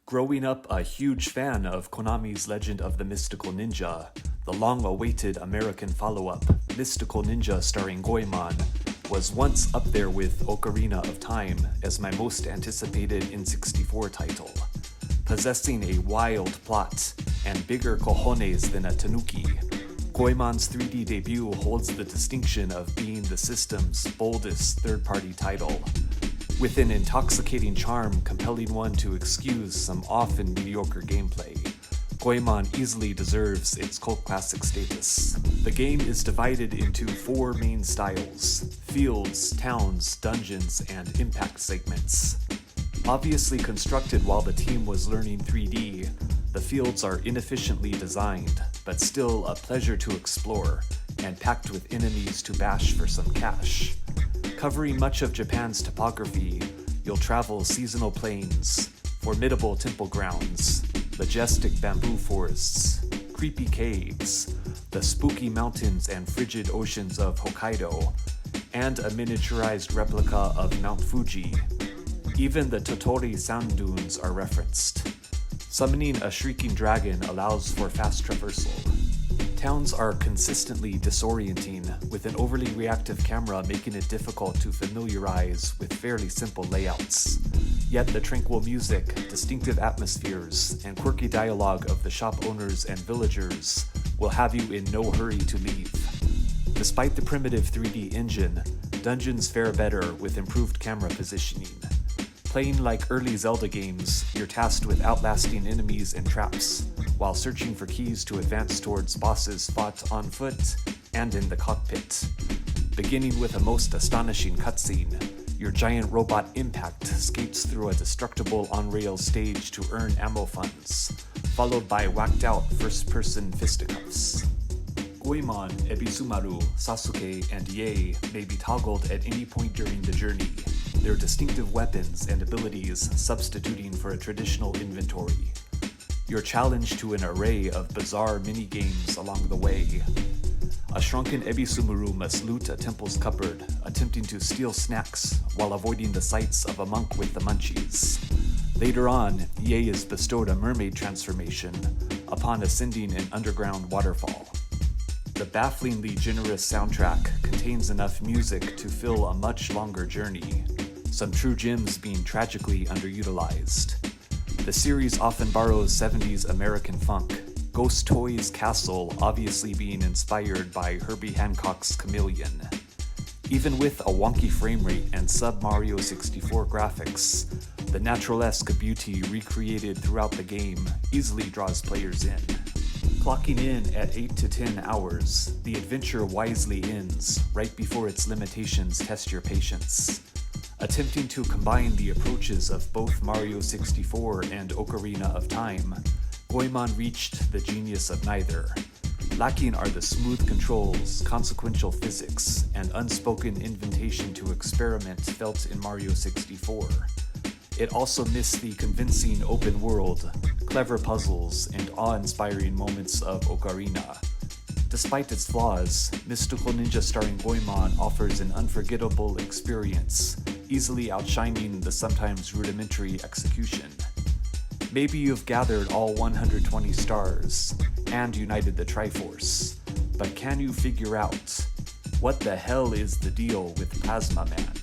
Growing up a huge fan of Konami's Legend of the Mystical Ninja, the long-awaited American follow-up, Mystical Ninja Starring Goemon, was once up there with Ocarina of Time as my most anticipated N64 title. Possessing a wild plot and bigger cajones than a Tanuki, Goemon's 3D debut holds the distinction of being the system's boldest third-party title, with an intoxicating charm compelling one to excuse some often mediocre gameplay. Goemon easily deserves its cult classic status. The game is divided into 4 main styles: fields, towns, dungeons, and impact segments. Obviously constructed while the team was learning 3D, the fields are inefficiently designed, but still a pleasure to explore, and packed with enemies to bash for some cash. Covering much of Japan's topography, you'll travel seasonal plains, formidable temple grounds, majestic bamboo forests, creepy caves, the spooky mountains and frigid oceans of Hokkaido, and a miniaturized replica of Mount Fuji. Even the Tottori Sand Dunes are referenced. Summoning a shrieking dragon allows for fast traversal. Towns are consistently disorienting, with an overly reactive camera making it difficult to familiarize with fairly simple layouts. Yet the tranquil music, distinctive atmospheres, and quirky dialogue of the shop owners and villagers will have you in no hurry to leave. Despite the primitive 3D engine, dungeons fare better with improved camera positioning. Playing like early Zelda games, you're tasked with outlasting enemies and traps, while searching for keys to advance towards bosses fought on foot and in the cockpit. Beginning with a most astonishing cutscene, your giant robot Impact skates through a destructible on-rail stage to earn ammo funds, followed by whacked-out first-person fisticuffs. Goemon, Ebisumaru, Sasuke, and Yae may be toggled at any point during the journey, their distinctive weapons and abilities substituting for a traditional inventory. You're challenged to an array of bizarre mini-games along the way. A shrunken Ebisumaru must loot a temple's cupboard, attempting to steal snacks while avoiding the sights of a monk with the munchies. Later on, Yae is bestowed a mermaid transformation upon ascending an underground waterfall. The bafflingly generous soundtrack contains enough music to fill a much longer journey, some true gems being tragically underutilized. The series often borrows 70s American funk, Ghost Toy's Castle obviously being inspired by Herbie Hancock's Chameleon. Even with a wonky frame rate and sub-Mario 64 graphics, the naturalesque beauty recreated throughout the game easily draws players in. Clocking in at 8 to 10 hours, the adventure wisely ends right before its limitations test your patience. Attempting to combine the approaches of both Mario 64 and Ocarina of Time, Goemon reached the genius of neither. Lacking are the smooth controls, consequential physics, and unspoken invitation to experiment felt in Mario 64. It also missed the convincing open world, clever puzzles, and awe-inspiring moments of Ocarina. Despite its flaws, Mystical Ninja Starring Goemon offers an unforgettable experience, easily outshining the sometimes rudimentary execution. Maybe you've gathered all 120 stars and united the Triforce, but can you figure out what the hell is the deal with Plasma Man?